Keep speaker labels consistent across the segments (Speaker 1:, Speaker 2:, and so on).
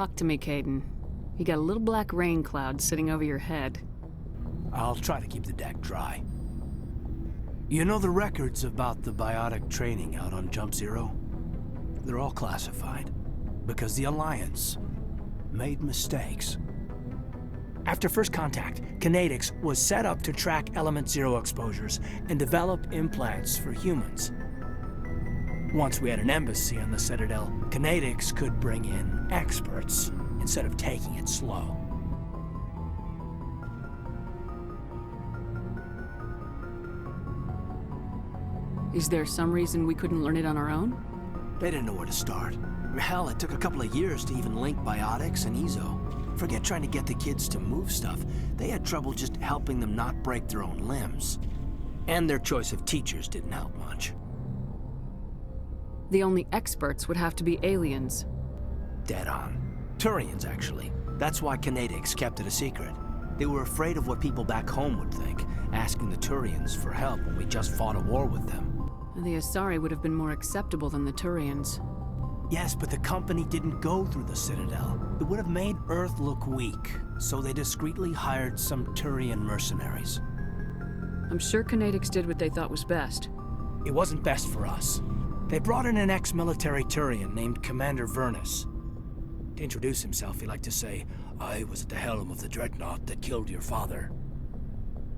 Speaker 1: Talk to me, Caden. You got a little black rain cloud sitting over your head.
Speaker 2: I'll try to keep the deck dry. You know the records about the biotic training out on Jump Zero? They're all classified, because the Alliance made mistakes. After first contact, Kinetics was set up to track Element Zero exposures and develop implants for humans. Once we had an embassy on the Citadel, Kinetics could bring in experts instead of taking it slow.
Speaker 1: Is there some reason we couldn't learn it on our own?
Speaker 2: They didn't know where to start. Hell, it took a couple of years to even link biotics and Ezo. Forget trying to get the kids to move stuff. They had trouble just helping them not break their own limbs. And their choice of teachers didn't help much.
Speaker 1: The only experts would have to be aliens.
Speaker 2: Dead on. Turians, actually. That's why Kinetics kept it a secret. They were afraid of what people back home would think, asking the Turians for help when we just fought a war with them.
Speaker 1: The Asari would have been more acceptable than the Turians.
Speaker 2: Yes, but the company didn't go through the Citadel. It would have made Earth look weak, so they discreetly hired some Turian mercenaries.
Speaker 1: I'm sure Kinetics did what they thought was best.
Speaker 2: It wasn't best for us. They brought in an ex-military Turian named Commander Vernus. To introduce himself, he liked to say, "I was at the helm of the dreadnought that killed your father."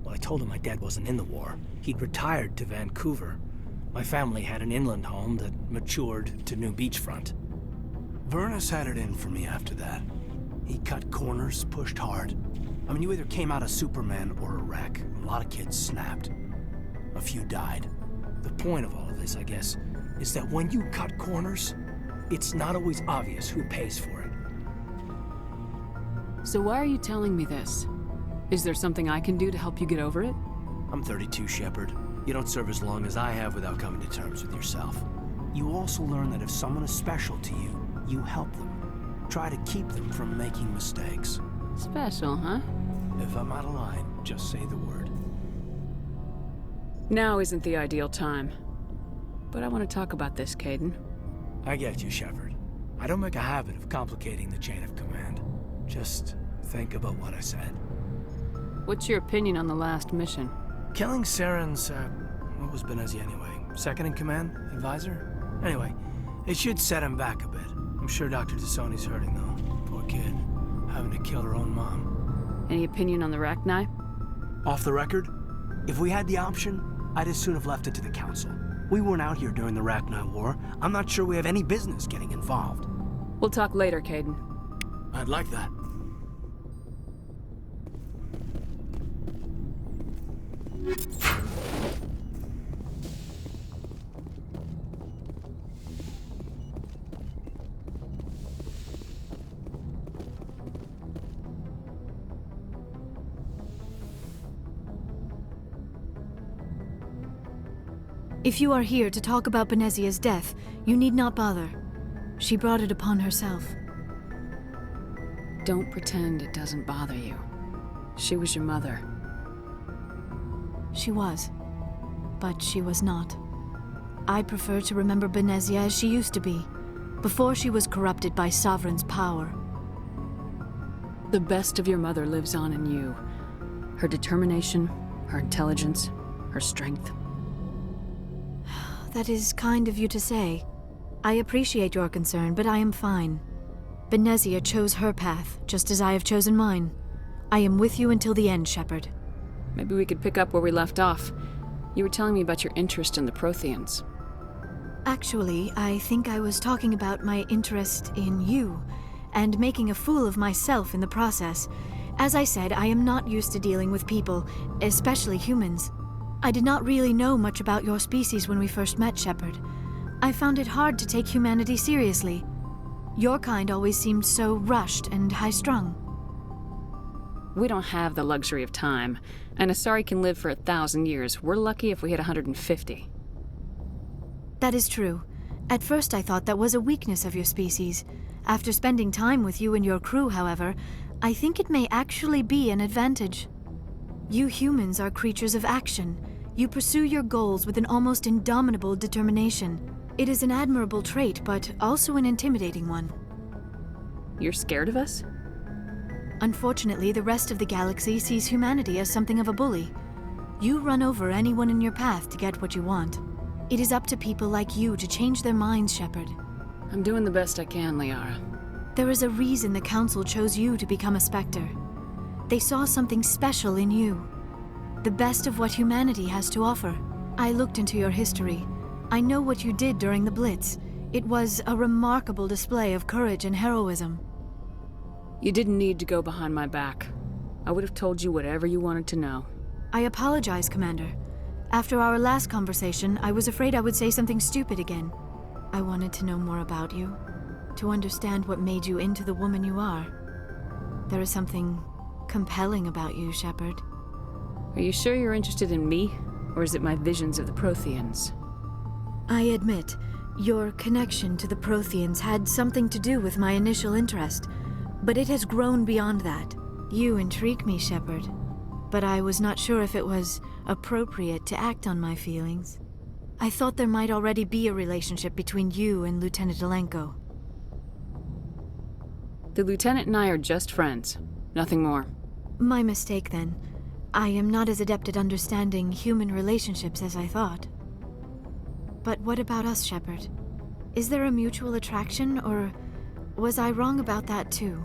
Speaker 2: Well, I told him my dad wasn't in the war. He'd retired to Vancouver. My family had an inland home that matured to new beachfront. Vernus had it in for me after that. He cut corners, pushed hard. I mean, you either came out a Superman or a wreck. A lot of kids snapped. A few died. The point of all of this, I guess, is that when you cut corners, it's not always obvious who pays for it.
Speaker 1: So why are you telling me this? Is there something I can do to help you get over it?
Speaker 2: I'm 32, Shepard. You don't serve as long as I have without coming to terms with yourself. You also learn that if someone is special to you, you help them. Try to keep them from making mistakes.
Speaker 1: Special, huh?
Speaker 2: If I'm out of line, just say the word.
Speaker 1: Now isn't the ideal time. But I want to talk about this, Caden.
Speaker 2: I get you, Shepard. I don't make a habit of complicating the chain of command. Just think about what I said.
Speaker 1: What's your opinion on the last mission?
Speaker 2: Killing Saren's, what was Benezia anyway? Second in command? Advisor? Anyway, it should set him back a bit. I'm sure Dr. Tassoni's hurting, though. Poor kid. Having to kill her own mom.
Speaker 1: Any opinion on the Rachni?
Speaker 2: Off the record? If we had the option, I'd as soon have left it to the Council. We weren't out here during the Rachni War. I'm not sure we have any business getting involved.
Speaker 1: We'll talk later, Caden.
Speaker 2: I'd like that.
Speaker 3: If you are here to talk about Benezia's death, you need not bother. She brought it upon herself.
Speaker 1: Don't pretend it doesn't bother you. She was your mother.
Speaker 3: She was. But she was not. I prefer to remember Benezia as she used to be, before she was corrupted by Sovereign's power.
Speaker 1: The best of your mother lives on in you. Her determination, her intelligence, her strength.
Speaker 3: That is kind of you to say. I appreciate your concern, but I am fine. Benezia chose her path, just as I have chosen mine. I am with you until the end, Shepard.
Speaker 1: Maybe we could pick up where we left off. You were telling me about your interest in the Protheans.
Speaker 3: Actually, I think I was talking about my interest in you, and making a fool of myself in the process. As I said, I am not used to dealing with people, especially humans. I did not really know much about your species when we first met, Shepard. I found it hard to take humanity seriously. Your kind always seemed so rushed and high-strung.
Speaker 1: We don't have the luxury of time. An Asari can live for 1,000 years. We're lucky if we hit 150.
Speaker 3: That is true. At first I thought that was a weakness of your species. After spending time with you and your crew, however, I think it may actually be an advantage. You humans are creatures of action. You pursue your goals with an almost indomitable determination. It is an admirable trait, but also an intimidating one.
Speaker 1: You're scared of us?
Speaker 3: Unfortunately, the rest of the galaxy sees humanity as something of a bully. You run over anyone in your path to get what you want. It is up to people like you to change their minds, Shepard.
Speaker 1: I'm doing the best I can, Liara.
Speaker 3: There is a reason the Council chose you to become a Spectre. They saw something special in you. The best of what humanity has to offer. I looked into your history. I know what you did during the Blitz. It was a remarkable display of courage and heroism.
Speaker 1: You didn't need to go behind my back. I would have told you whatever you wanted to know.
Speaker 3: I apologize, Commander. After our last conversation, I was afraid I would say something stupid again. I wanted to know more about you, to understand what made you into the woman you are. There is something compelling about you, Shepard.
Speaker 1: Are you sure you're interested in me, or is it my visions of the Protheans?
Speaker 3: I admit, your connection to the Protheans had something to do with my initial interest, but it has grown beyond that. You intrigue me, Shepard, but I was not sure if it was appropriate to act on my feelings. I thought there might already be a relationship between you and Lieutenant Alenko.
Speaker 1: The Lieutenant and I are just friends. Nothing more.
Speaker 3: My mistake, then. I am not as adept at understanding human relationships as I thought. But what about us, Shepard? Is there a mutual attraction, or was I wrong about that too?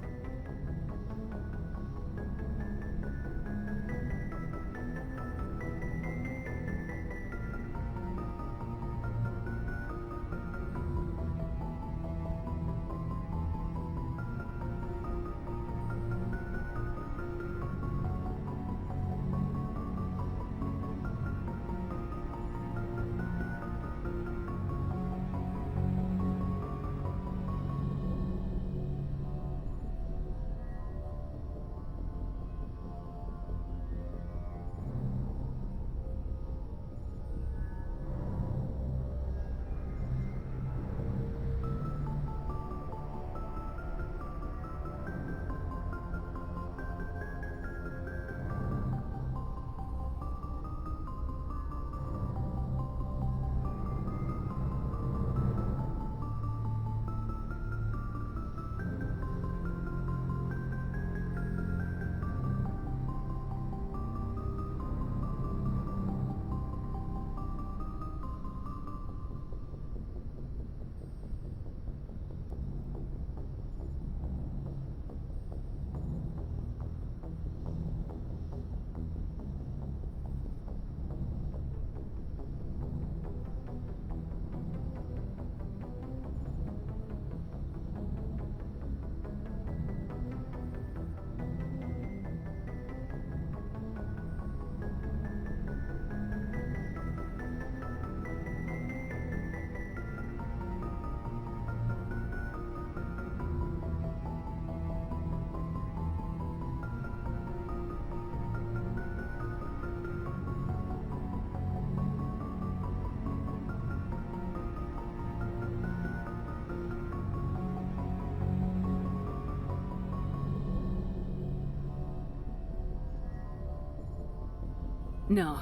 Speaker 1: No,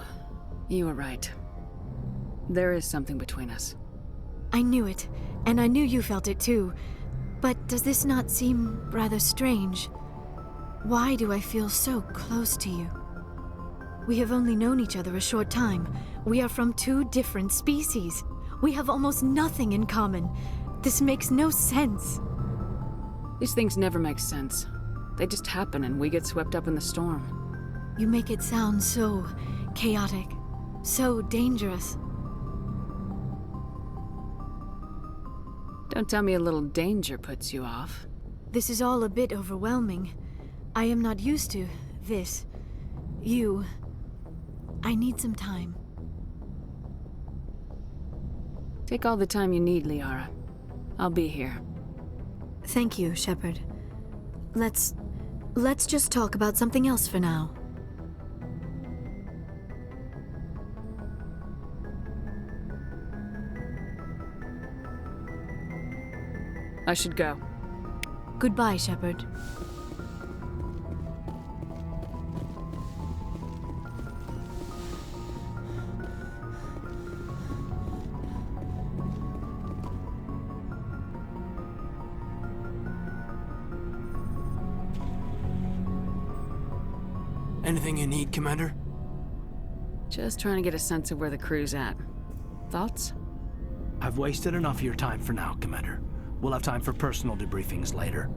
Speaker 1: you were right. There is something between us.
Speaker 3: I knew it, and I knew you felt it too. But does this not seem rather strange? Why do I feel so close to you? We have only known each other a short time. We are from two different species. We have almost nothing in common. This makes no sense.
Speaker 1: These things never make sense. They just happen and we get swept up in the storm.
Speaker 3: You make it sound so chaotic, so dangerous.
Speaker 1: Don't tell me a little danger puts you off.
Speaker 3: This is all a bit overwhelming. I am not used to this. You. I need some time.
Speaker 1: Take all the time you need, Liara. I'll be here.
Speaker 3: Thank you, Shepard. Let's just talk about something else for now.
Speaker 1: I should go.
Speaker 3: Goodbye, Shepard.
Speaker 2: Anything you need, Commander?
Speaker 1: Just trying to get a sense of where the crew's at. Thoughts?
Speaker 2: I've wasted enough of your time for now, Commander. We'll have time for personal debriefings later.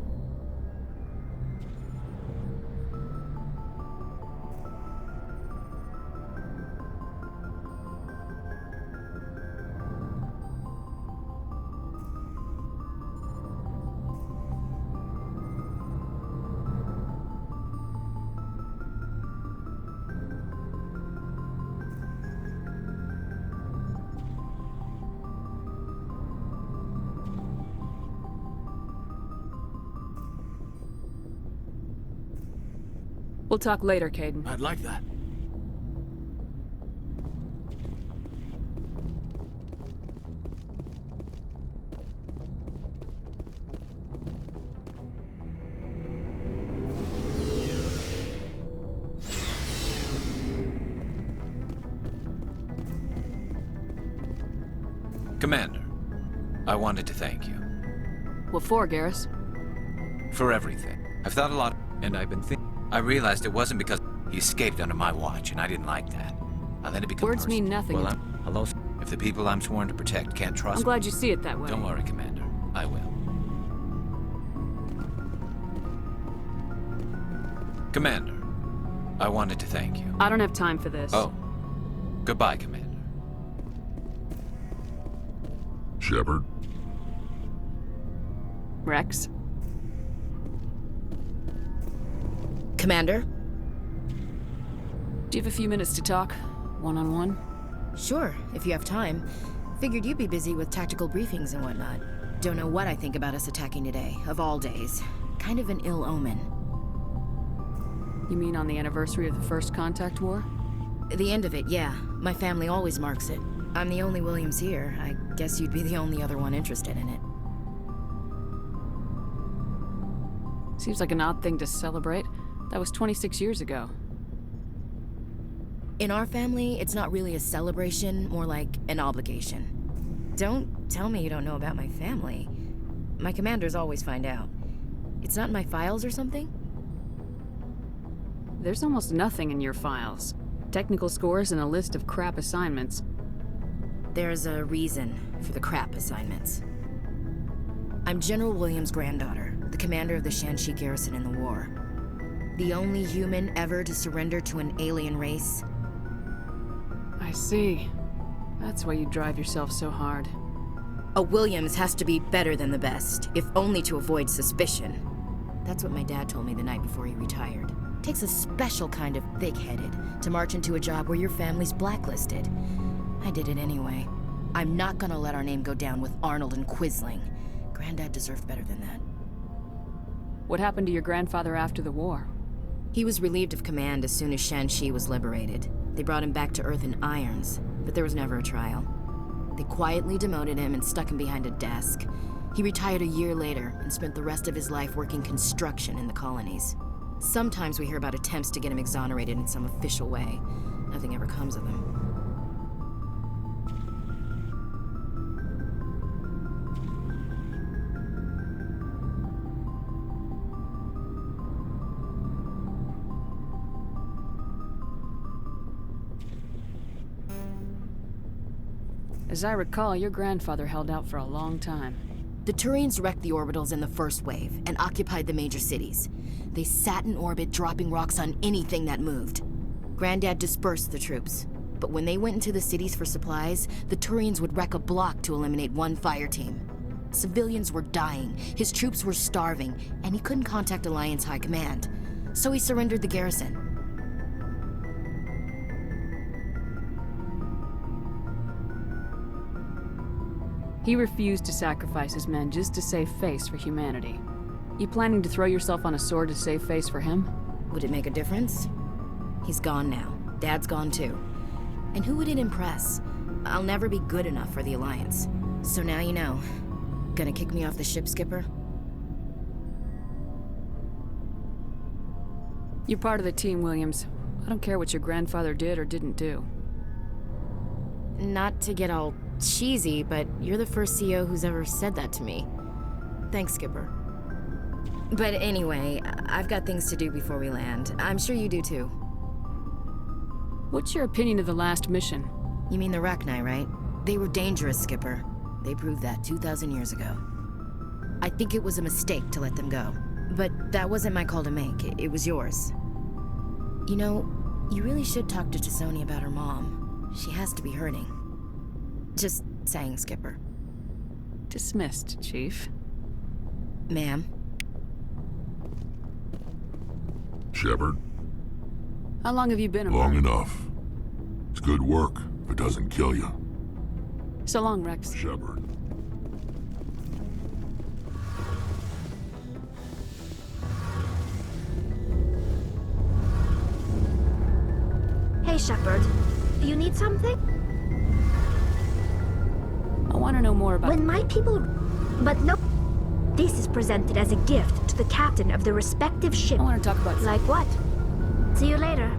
Speaker 1: We'll talk later, Caden.
Speaker 2: I'd like that.
Speaker 4: Commander, I wanted to thank you.
Speaker 1: What for, Garrus?
Speaker 4: For everything. I've thought a lot, and I've been thinking. I realized it wasn't because he escaped under my watch, and I didn't like that. I let it become
Speaker 1: Words
Speaker 4: personal.
Speaker 1: mean nothing.
Speaker 4: Well, hello. If the people I'm sworn to protect can't trust
Speaker 1: I'm glad you see it that way.
Speaker 4: Don't worry, Commander. I will. Commander, I wanted to thank you.
Speaker 1: I don't have time for this.
Speaker 4: Oh. Goodbye, Commander.
Speaker 5: Shepard?
Speaker 1: Rex?
Speaker 6: Commander?
Speaker 1: Do you have a few minutes to talk? One-on-one?
Speaker 6: Sure, if you have time. Figured you'd be busy with tactical briefings and whatnot. Don't know what I think about us attacking today, of all days. Kind of an ill omen.
Speaker 1: You mean on the anniversary of the first contact war?
Speaker 6: The end of it, yeah. My family always marks it. I'm the only Williams here. I guess you'd be the only other one interested in it.
Speaker 1: Seems like an odd thing to celebrate. That was 26 years ago.
Speaker 6: In our family, it's not really a celebration, more like an obligation. Don't tell me you don't know about my family. My commanders always find out. It's not in my files or something?
Speaker 1: There's almost nothing in your files. Technical scores and a list of crap assignments.
Speaker 6: There's a reason for the crap assignments. I'm General Williams' granddaughter, the commander of the Shanxi garrison in the war. The only human ever to surrender to an alien race.
Speaker 1: I see. That's why you drive yourself so hard.
Speaker 6: A Williams has to be better than the best, if only to avoid suspicion. That's what my dad told me the night before he retired. Takes a special kind of thick-headed to march into a job where your family's blacklisted. I did it anyway. I'm not gonna let our name go down with Arnold and Quisling. Granddad deserved better than that.
Speaker 1: What happened to your grandfather after the war?
Speaker 6: He was relieved of command as soon as Shanxi was liberated. They brought him back to Earth in irons, but there was never a trial. They quietly demoted him and stuck him behind a desk. He retired a year later and spent the rest of his life working construction in the colonies. Sometimes we hear about attempts to get him exonerated in some official way. Nothing ever comes of him.
Speaker 1: As I recall, your grandfather held out for a long time.
Speaker 6: The Turians wrecked the orbitals in the first wave and occupied the major cities. They sat in orbit, dropping rocks on anything that moved. Granddad dispersed the troops, but when they went into the cities for supplies, the Turians would wreck a block to eliminate one fire team. Civilians were dying, his troops were starving, and he couldn't contact Alliance High Command. So he surrendered the garrison.
Speaker 1: He refused to sacrifice his men just to save face for humanity. You planning to throw yourself on a sword to save face for him?
Speaker 6: Would it make a difference? He's gone now. Dad's gone too. And who would it impress? I'll never be good enough for the Alliance. So now you know. Gonna kick me off the ship, Skipper?
Speaker 1: You're part of the team, Williams. I don't care what your grandfather did or didn't do.
Speaker 6: Not to get all cheesy, but you're the first CEO who's ever said that to me. Thanks, Skipper. But anyway, I've got things to do before we land. I'm sure you do too.
Speaker 1: What's your opinion of the last mission?
Speaker 6: You mean the Rachni, right? They were dangerous, Skipper. They proved that 2,000 years ago. I think it was a mistake to let them go. But that wasn't my call to make. It was yours. You know, you really should talk to T'Soni about her mom. She has to be hurting. Just saying, Skipper.
Speaker 1: Dismissed, Chief.
Speaker 6: Ma'am.
Speaker 5: Shepard,
Speaker 1: How long have you been
Speaker 5: long
Speaker 1: around?
Speaker 5: enough. It's good work if it doesn't kill you.
Speaker 1: So long, Rex.
Speaker 5: Shepard.
Speaker 7: Hey, Shepard. You need something?
Speaker 1: I want to know more about...
Speaker 7: When my people... But no... This is presented as a gift to the captain of the respective ship.
Speaker 1: I want to talk about...
Speaker 7: Like what? See you later.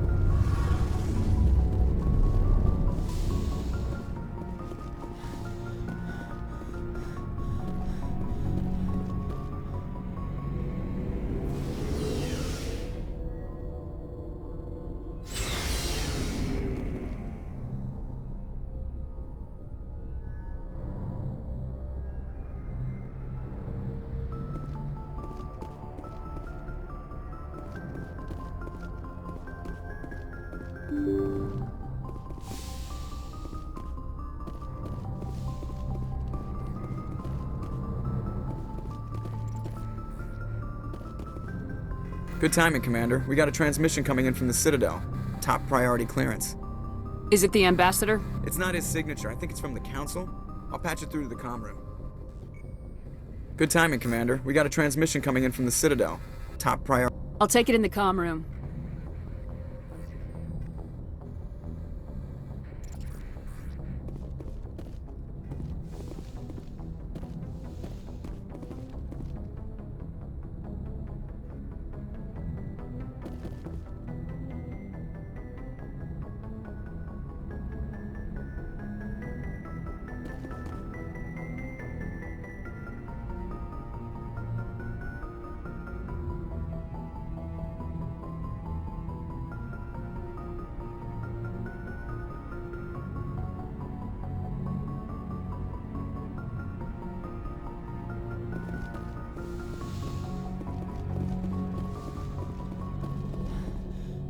Speaker 8: Good timing, Commander. We got a transmission coming in from the Citadel. Top priority clearance.
Speaker 1: Is it the ambassador?
Speaker 8: It's not his signature. I think it's from the Council. I'll patch it through to the comm room. Good timing, Commander. We got a transmission coming in from the Citadel. Top priority.
Speaker 1: I'll take it in the comm room.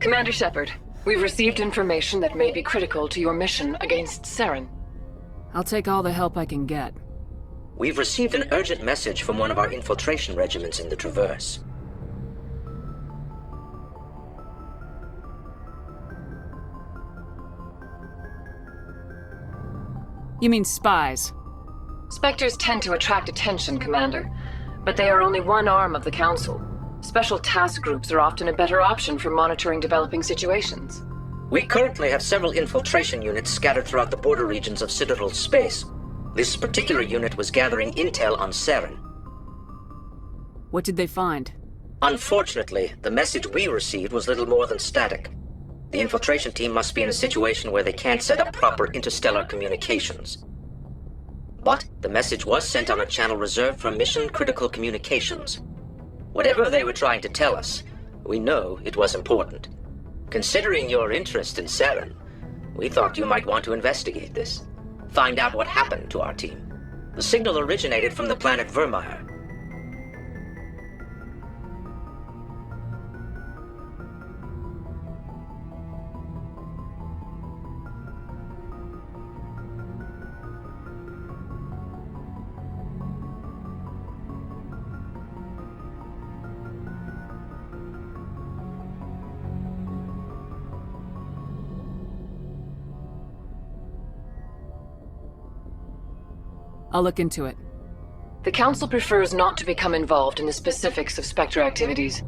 Speaker 9: Commander Shepard, we've received information that may be critical to your mission against Saren.
Speaker 1: I'll take all the help I can get.
Speaker 10: We've received an urgent message from one of our infiltration regiments in the Traverse.
Speaker 1: You mean spies?
Speaker 9: Spectres tend to attract attention, Commander, but they are only one arm of the Council. Special task groups are often a better option for monitoring developing situations.
Speaker 10: We currently have several infiltration units scattered throughout the border regions of Citadel space. This particular unit was gathering intel on Saren.
Speaker 1: What did they find?
Speaker 10: Unfortunately, the message we received was little more than static. The infiltration team must be in a situation where they can't set up proper interstellar communications. But the message was sent on a channel reserved for mission-critical communications. Whatever they were trying to tell us, we know it was important. Considering your interest in Saren, we thought you might want to investigate this. Find out what happened to our team. The signal originated from the planet Vermeer.
Speaker 1: I'll look into it.
Speaker 9: The Council prefers not to become involved in the specifics of Spectre activities.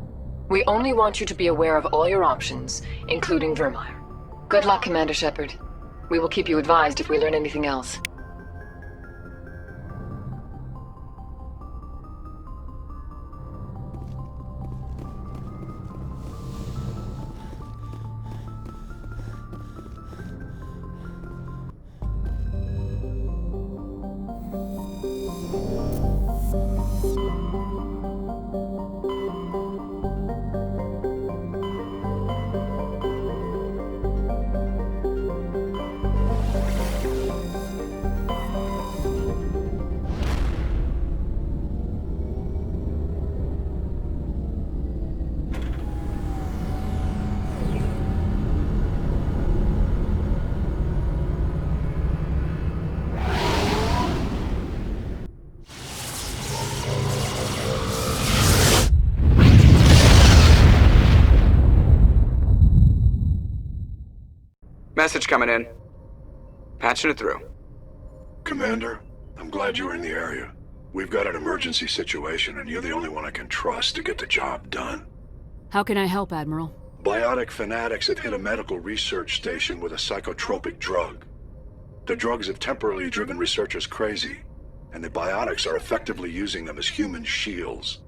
Speaker 9: We only want you to be aware of all your options, including Vermeer. Good luck, Commander Shepard. We will keep you advised if we learn anything else.
Speaker 8: Message coming in. Patching it through.
Speaker 5: Commander, I'm glad you were in the area. We've got an emergency situation, and you're the only one I can trust to get the job done.
Speaker 1: How can I help, Admiral?
Speaker 5: Biotic fanatics have hit a medical research station with a psychotropic drug. The drugs have temporarily driven researchers crazy, and the biotics are effectively using them as human shields.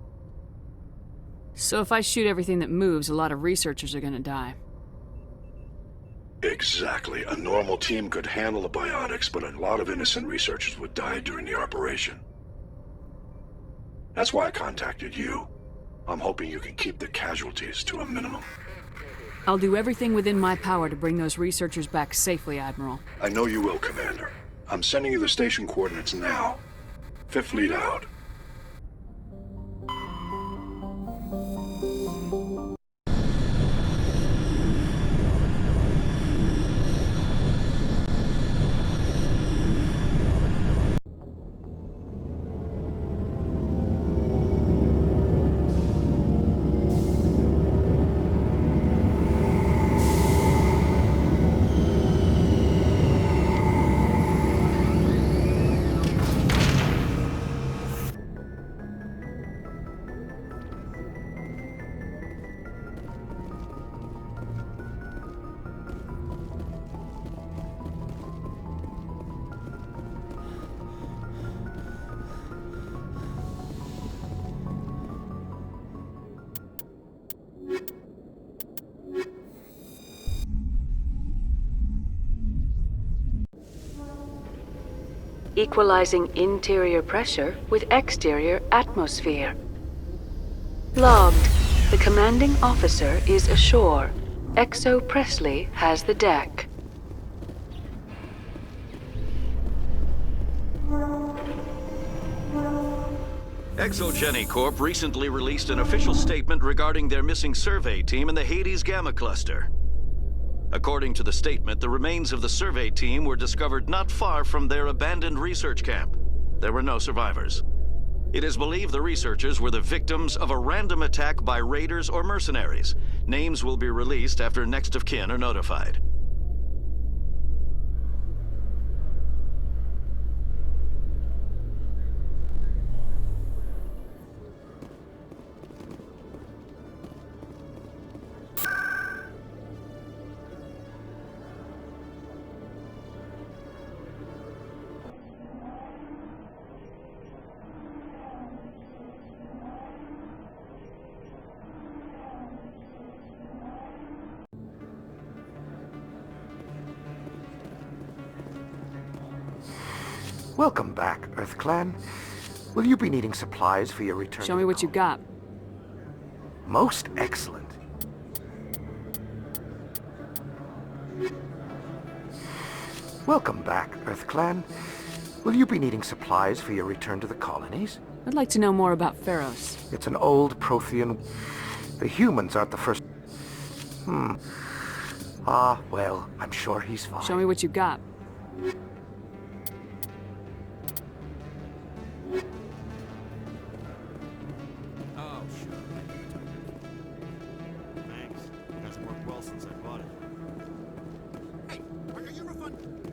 Speaker 1: So if I shoot everything that moves, a lot of researchers are gonna die.
Speaker 5: Exactly. A normal team could handle the biotics, but a lot of innocent researchers would die during the operation. That's why I contacted you. I'm hoping you can keep the casualties to a minimum.
Speaker 1: I'll do everything within my power to bring those researchers back safely, Admiral.
Speaker 5: I know you will, Commander. I'm sending you the station coordinates now. Fifth Fleet out.
Speaker 1: Equalizing interior pressure with exterior atmosphere. Logged. The commanding officer is ashore. Exo Presley has the deck.
Speaker 11: ExoGeni Corp recently released an official statement regarding their missing survey team in the Hades Gamma Cluster. According to the statement, the remains of the survey team were discovered not far from their abandoned research camp. There were no survivors. It is believed the researchers were the victims of a random attack by raiders or mercenaries. Names will be released after next of kin are notified.
Speaker 12: Welcome back, Earth Clan. Will you be needing supplies for your return?
Speaker 1: Show me what you got.
Speaker 12: Most excellent. Welcome back, Earth Clan. Will you be needing supplies for your return to the colonies?
Speaker 1: I'd like to know more about Pharaohs.
Speaker 12: It's an old Prothean... The humans aren't the first... Ah, well, I'm sure he's fine.
Speaker 1: Show me what you got.
Speaker 11: Oh, sure. Thanks. It hasn't worked well since I bought it. Hey, are you refund?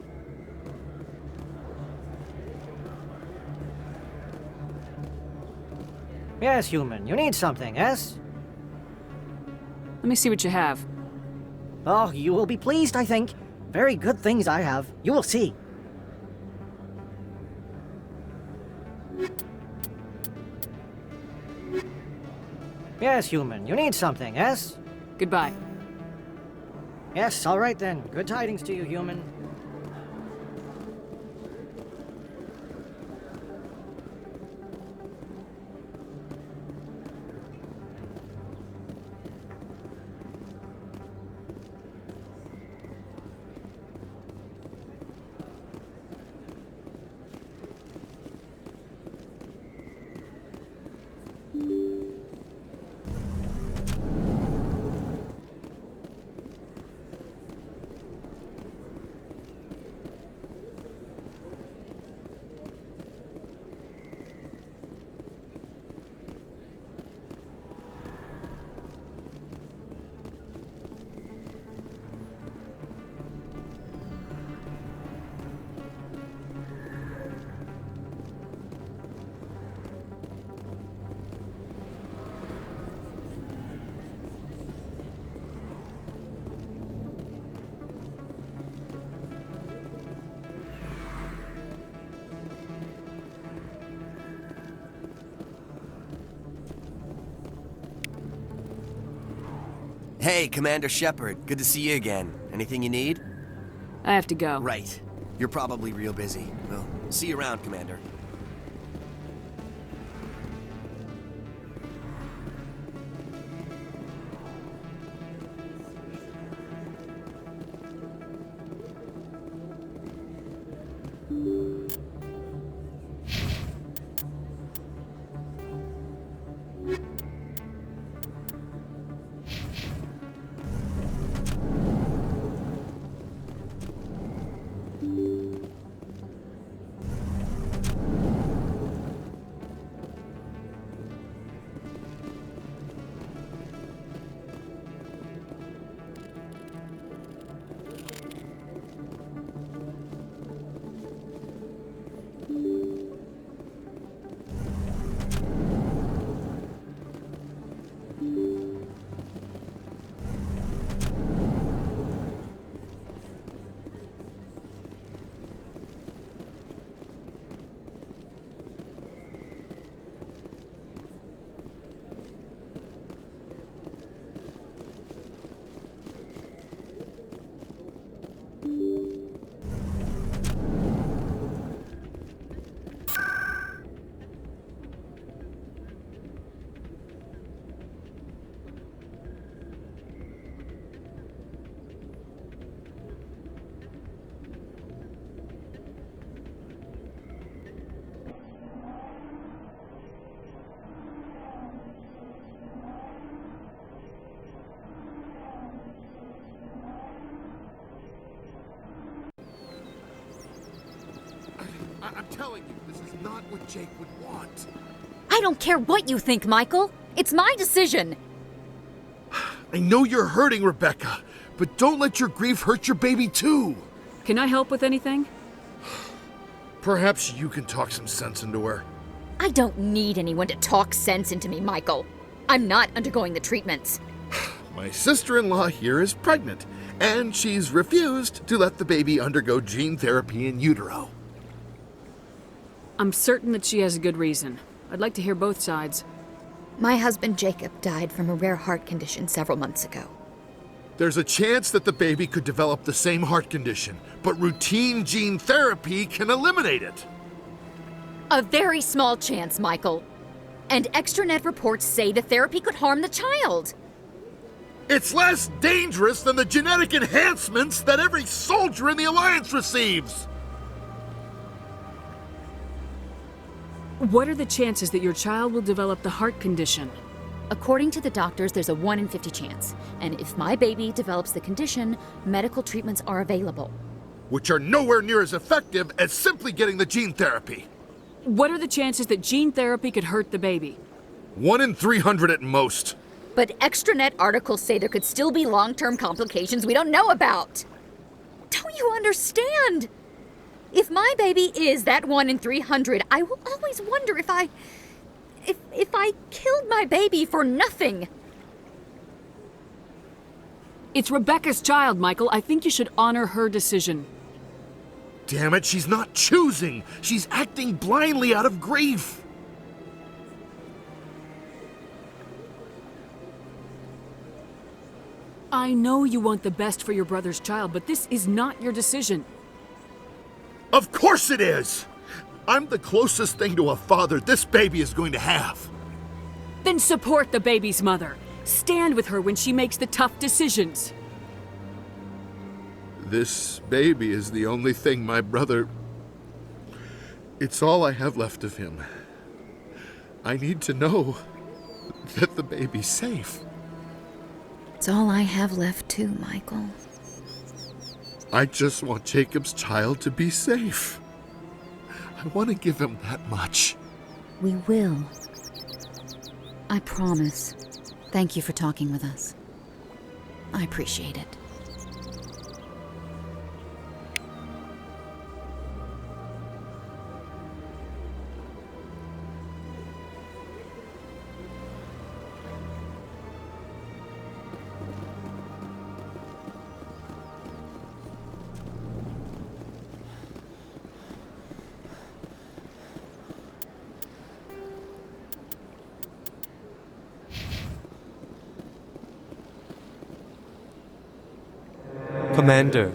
Speaker 13: Yes, human. You need something, yes?
Speaker 1: Let me see what you have.
Speaker 13: Oh, you will be pleased, I think. Very good things I have. You will see. Yes, human. You need something, yes?
Speaker 1: Goodbye.
Speaker 13: Yes, all right then. Good tidings to you, human.
Speaker 14: Hey, Commander Shepard. Good to see you again. Anything you need?
Speaker 15: I have to go.
Speaker 14: Right. You're probably real busy. Well, see you around, Commander.
Speaker 16: I'm telling you, this is not what Jake would want.
Speaker 17: I don't care what you think, Michael. It's my decision.
Speaker 16: I know you're hurting, Rebecca, but don't let your grief hurt your baby too.
Speaker 15: Can I help with anything?
Speaker 16: Perhaps you can talk some sense into her.
Speaker 17: I don't need anyone to talk sense into me, Michael. I'm not undergoing the treatments.
Speaker 16: My sister-in-law here is pregnant, and she's refused to let the baby undergo gene therapy in utero.
Speaker 15: I'm certain that she has a good reason. I'd like to hear both sides.
Speaker 17: My husband Jacob died from a rare heart condition several months ago.
Speaker 16: There's a chance that the baby could develop the same heart condition, but routine gene therapy can eliminate it.
Speaker 17: A very small chance, Michael. And extranet reports say the therapy could harm the child.
Speaker 16: It's less dangerous than the genetic enhancements that every soldier in the Alliance receives.
Speaker 15: What are the chances that your child will develop the heart condition?
Speaker 17: According to the doctors, there's a 1 in 50 chance. And if my baby develops the condition, medical treatments are available.
Speaker 16: Which are nowhere near as effective as simply getting the gene therapy.
Speaker 15: What are the chances that gene therapy could hurt the baby?
Speaker 16: 1 in 300 at most.
Speaker 17: But extranet articles say there could still be long-term complications we don't know about. Don't you understand? If my baby is that 1 in 300, I will always wonder if I killed my baby for nothing.
Speaker 15: It's Rebecca's child, Michael. I think you should honor her decision.
Speaker 16: Damn it, she's not choosing. She's acting blindly out of grief.
Speaker 15: I know you want the best for your brother's child, but this is not your decision.
Speaker 16: Of course it is! I'm the closest thing to a father this baby is going to have.
Speaker 15: Then support the baby's mother. Stand with her when she makes the tough decisions.
Speaker 16: This baby is the only thing my brother... It's all I have left of him. I need to know that the baby's safe.
Speaker 17: It's all I have left too, Michael.
Speaker 16: I just want Jacob's child to be safe. I want to give him that much.
Speaker 17: We will. I promise. Thank you for talking with us. I appreciate it.
Speaker 18: Commander,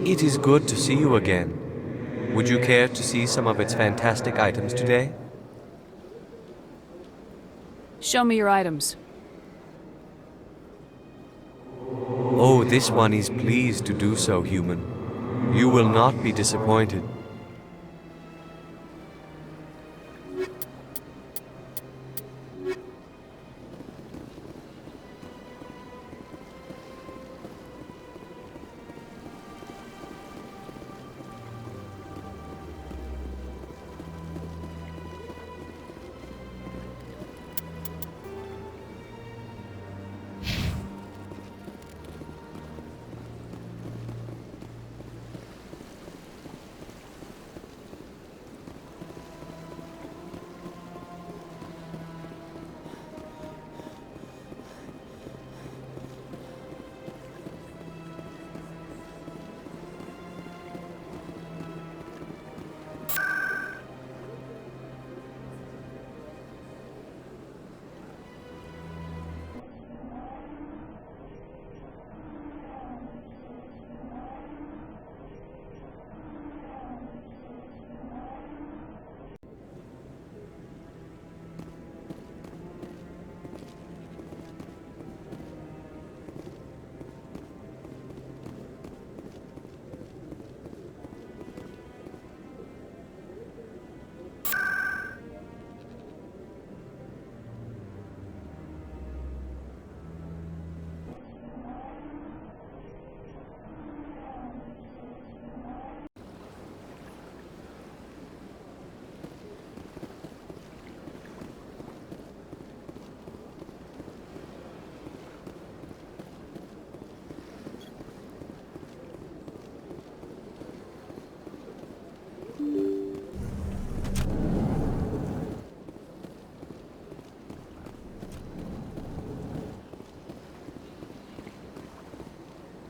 Speaker 18: it is good to see you again. Would you care to see some of its fantastic items today?
Speaker 15: Show me your items.
Speaker 18: Oh, this one is pleased to do so, human. You will not be disappointed.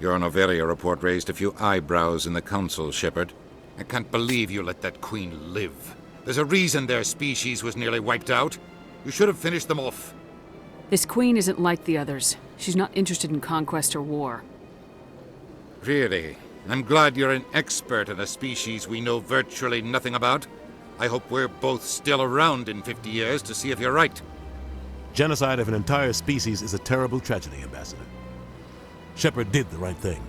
Speaker 19: Your Noveria report raised a few eyebrows in the Council, Shepard. I can't believe you let that queen live. There's a reason their species was nearly wiped out. You should have finished them off.
Speaker 15: This queen isn't like the others. She's not interested in conquest or war.
Speaker 19: Really? I'm glad you're an expert in a species we know virtually nothing about. I hope we're both still around in 50 years to see if you're right.
Speaker 20: Genocide of an entire species is a terrible tragedy, Ambassador. Shepard did the right thing.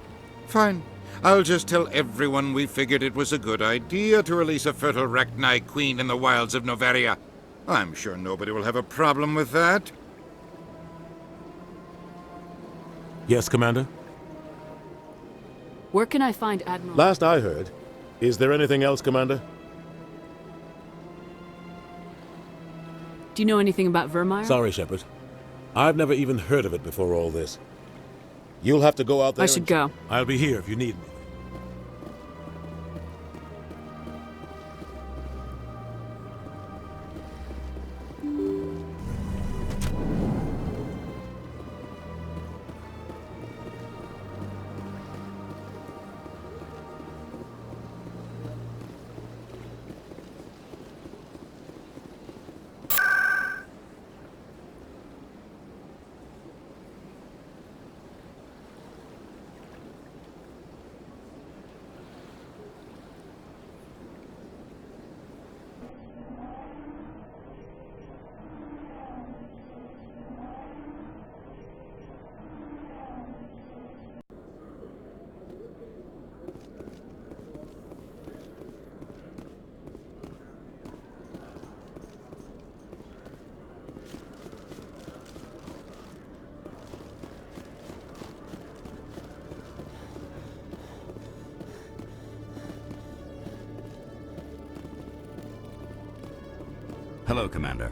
Speaker 19: Fine. I'll just tell everyone we figured it was a good idea to release a fertile Rachni queen in the wilds of Noveria. I'm sure nobody will have a problem with that.
Speaker 20: Yes, Commander?
Speaker 15: Where can I find Admiral...
Speaker 20: Last I heard, is there anything else, Commander?
Speaker 15: Do you know anything about Vermeer?
Speaker 20: Sorry, Shepard. I've never even heard of it before all this. You'll have to go out there.
Speaker 15: I should go.
Speaker 20: I'll be here if you need me.
Speaker 21: Hello, Commander.